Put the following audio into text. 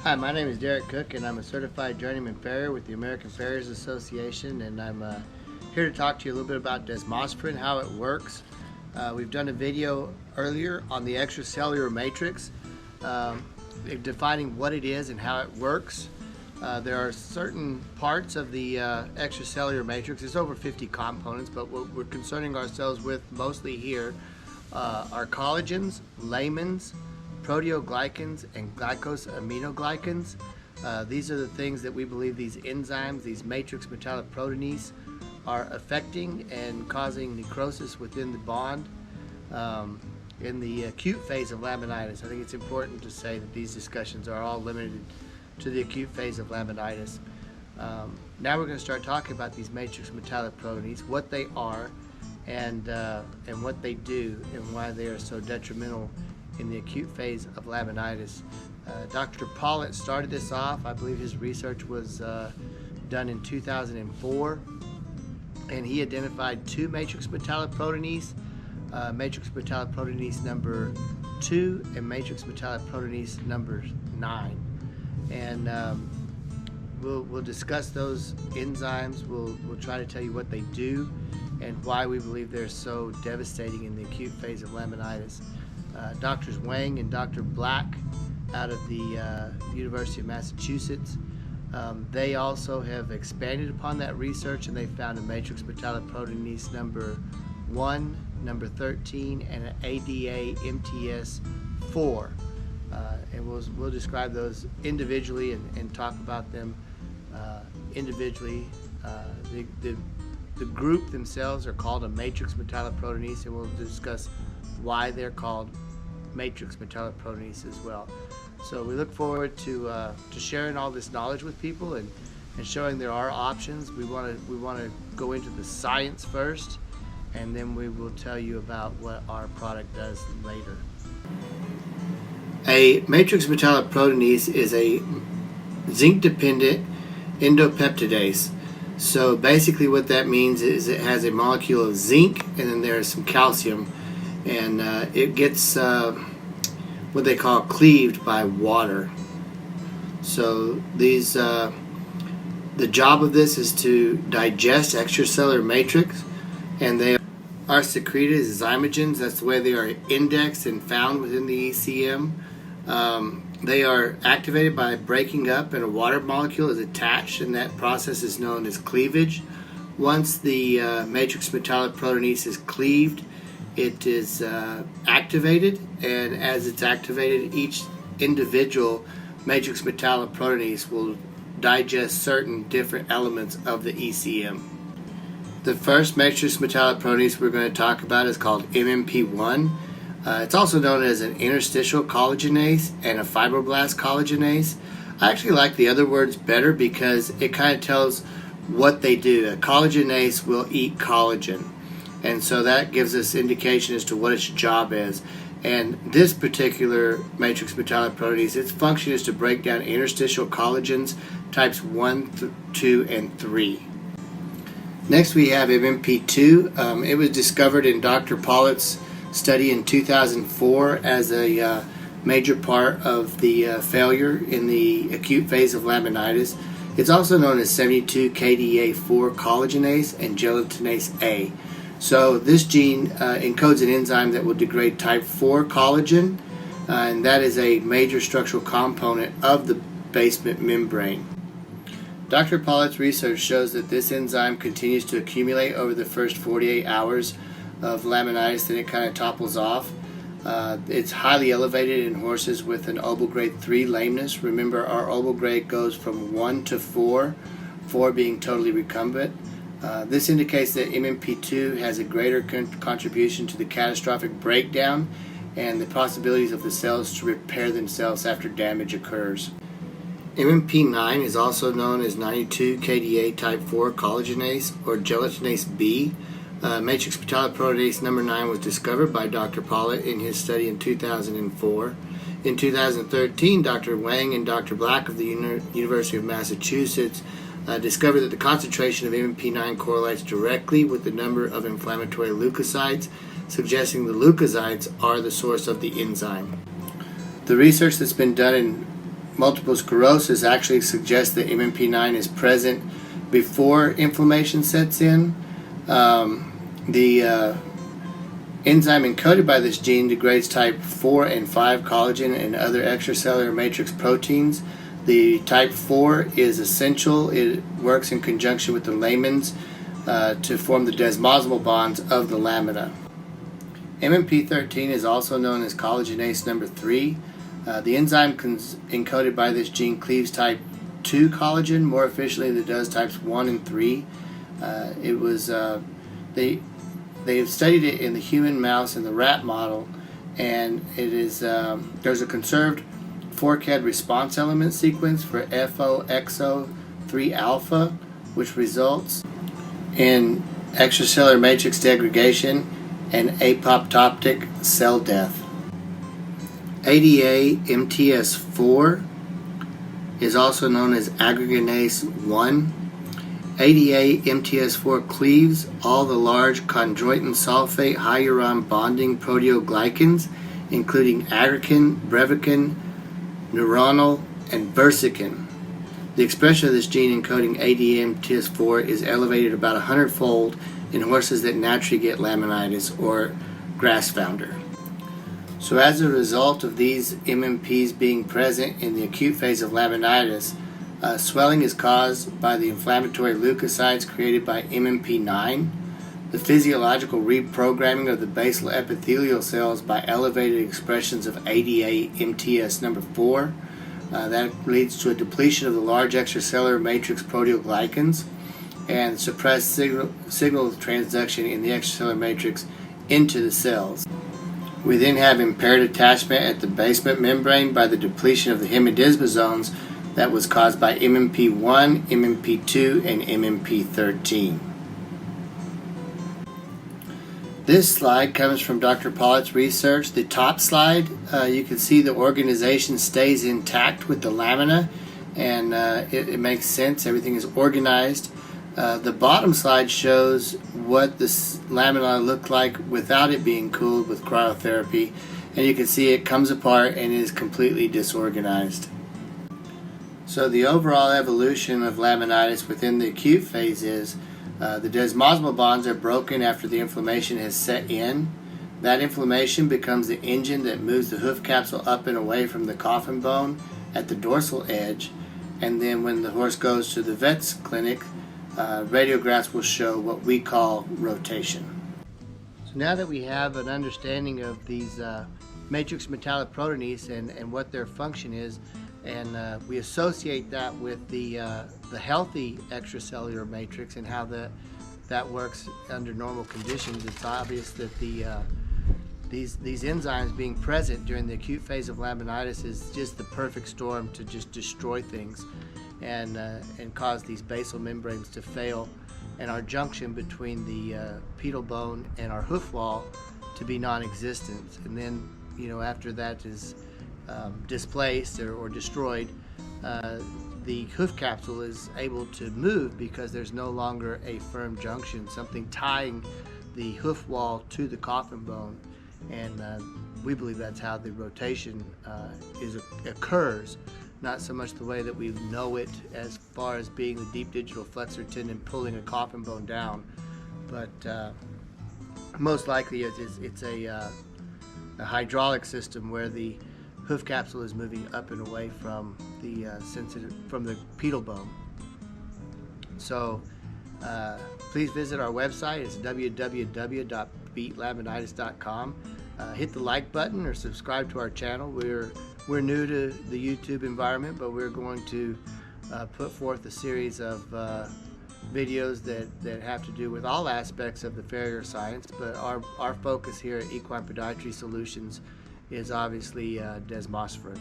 Hi, my name is Derek Cook, and I'm a certified journeyman farrier with the American Farriers Association, and I'm here to talk to you a little bit about desmosporin, how it works. We've done a video earlier on the extracellular matrix, defining what it is and how it works. There are certain parts of the extracellular matrix. There's over 50 components, but what we're concerning ourselves with mostly here are collagens, lamins, proteoglycans, and glycosaminoglycans. These are the things that we believe these enzymes, these matrix metalloproteinase, are affecting and causing necrosis within the bond in the acute phase of laminitis. I think it's important to say that these discussions are all limited to the acute phase of laminitis. Now we're going to start talking about these matrix metalloproteinase, what they are, and what they do, and why they are so detrimental in the acute phase of laminitis. Dr. Pollitt started this off. I believe his research was done in 2004, and he identified two matrix metalloproteinase, matrix metalloproteinase number 2 and matrix metalloproteinase number 9. And we'll discuss those enzymes. We'll try to tell you what they do and why we believe they're so devastating in the acute phase of laminitis. Drs. Wang and Dr. Black out of the University of Massachusetts, they also have expanded upon that research, and they found a matrix metalloproteinase number 1, number 13, and an ADA MTS 4. And we'll describe those individually and talk about them individually. The group themselves are called a matrix metalloproteinase, and we'll discuss why they're called matrix metalloproteinase as well. So we look forward to sharing all this knowledge with people and showing there are options. We want to go into the science first, and then we will tell you about what our product does later. A matrix metalloproteinase is a zinc-dependent endopeptidase. So basically what that means is it has a molecule of zinc, and then there's some calcium, and it gets what they call cleaved by water. So these the job of this is to digest extracellular matrix, and they are secreted as zymogens. That's the way they are indexed and found within the ECM. They are activated by breaking up, and a water molecule is attached, and that process is known as cleavage. Once the matrix metalloproteinase is cleaved, it is activated, and as it's activated, each individual matrix metalloproteinase will digest certain different elements of the ECM. The first matrix metalloproteinase we're going to talk about is called MMP1. It's also known as an interstitial collagenase and a fibroblast collagenase. I actually like the other words better because it kind of tells what they do. A collagenase will eat collagen, and so that gives us indication as to what its job is. And this particular matrix metalloproteinase, its function is to break down interstitial collagens types 1, 2, and 3. Next we have MMP2. It was discovered in Dr. Pollitt's study in 2004 as a major part of the failure in the acute phase of laminitis. It's also known as 72-KDA4 collagenase and gelatinase A. So this gene encodes an enzyme that will degrade type 4 collagen, and that is a major structural component of the basement membrane. Dr. Pollitt's research shows that this enzyme continues to accumulate over the first 48 hours of laminitis, then it kind of topples off. It's highly elevated in horses with an obel grade 3 lameness. Remember, our obel grade goes from 1 to 4, 4 being totally recumbent. This indicates that MMP2 has a greater contribution to the catastrophic breakdown and the possibilities of the cells to repair themselves after damage occurs. MMP9 is also known as 92-KDA type 4 collagenase or gelatinase B. Matrix metalloproteinase number 9 was discovered by Dr. Pollitt in his study in 2004. In 2013, Dr. Wang and Dr. Black of the University of Massachusetts discovered that the concentration of MMP9 correlates directly with the number of inflammatory leukocytes, suggesting the leukocytes are the source of the enzyme. The research that's been done in multiple sclerosis actually suggests that MMP9 is present before inflammation sets in. The enzyme encoded by this gene degrades type 4 and 5 collagen and other extracellular matrix proteins. The type 4 is essential. It works in conjunction with the lamins to form the desmosomal bonds of the lamina. MMP13 is also known as collagenase number 3. The enzyme encoded by this gene cleaves type 2 collagen more efficiently than it does types 1 and 3. They have studied it in the human, mouse, and the rat model, and it is there's a conserved fork-head response element sequence for FOXO3 alpha, which results in extracellular matrix degradation and apoptotic cell death. ADA MTS4 is also known as aggreganase 1. ADA MTS4 cleaves all the large chondroitin sulfate hyaluron bonding proteoglycans, including aggrecan, brevican, neuronal, and versican. The expression of this gene encoding ADA MTS4 is elevated about 100-fold in horses that naturally get laminitis or grass founder. So as a result of these MMPs being present in the acute phase of laminitis, swelling is caused by the inflammatory leukocytes created by MMP9, the physiological reprogramming of the basal epithelial cells by elevated expressions of ADA MTS number 4. That leads to a depletion of the large extracellular matrix proteoglycans and suppressed signal transduction in the extracellular matrix into the cells. We then have impaired attachment at the basement membrane by the depletion of the hemidesmosomes that was caused by MMP1, MMP2, and MMP13. This slide comes from Dr. Pollitt's research. The top slide, you can see the organization stays intact with the lamina, and it makes sense. Everything is organized. The bottom slide shows what this lamina looked like without it being cooled with cryotherapy, and you can see it comes apart and is completely disorganized. So the overall evolution of laminitis within the acute phase is the desmosomal bonds are broken after the inflammation has set in. That inflammation becomes the engine that moves the hoof capsule up and away from the coffin bone at the dorsal edge, and then when the horse goes to the vet's clinic, radiographs will show what we call rotation. So now that we have an understanding of these matrix metalloproteinase and what their function is, and we associate that with the healthy extracellular matrix and how that works under normal conditions, it's obvious that these enzymes being present during the acute phase of laminitis is just the perfect storm to just destroy things and cause these basal membranes to fail, and our junction between the pedal bone and our hoof wall to be non-existent. And then, after that is displaced or destroyed, the hoof capsule is able to move because there's no longer a firm junction, something tying the hoof wall to the coffin bone, and we believe that's how the rotation occurs. Not so much the way that we know it as far as being the deep digital flexor tendon pulling a coffin bone down, but most likely it's a hydraulic system where the hoof capsule is moving up and away from the pedal bone. So please visit our website. It's www.beatlaminitis.com. Hit the like button or subscribe to our channel. We're new to the YouTube environment, but we're going to put forth a series of videos that have to do with all aspects of the farrier science, but our focus here at Equine Podiatry Solutions is obviously desmosterone.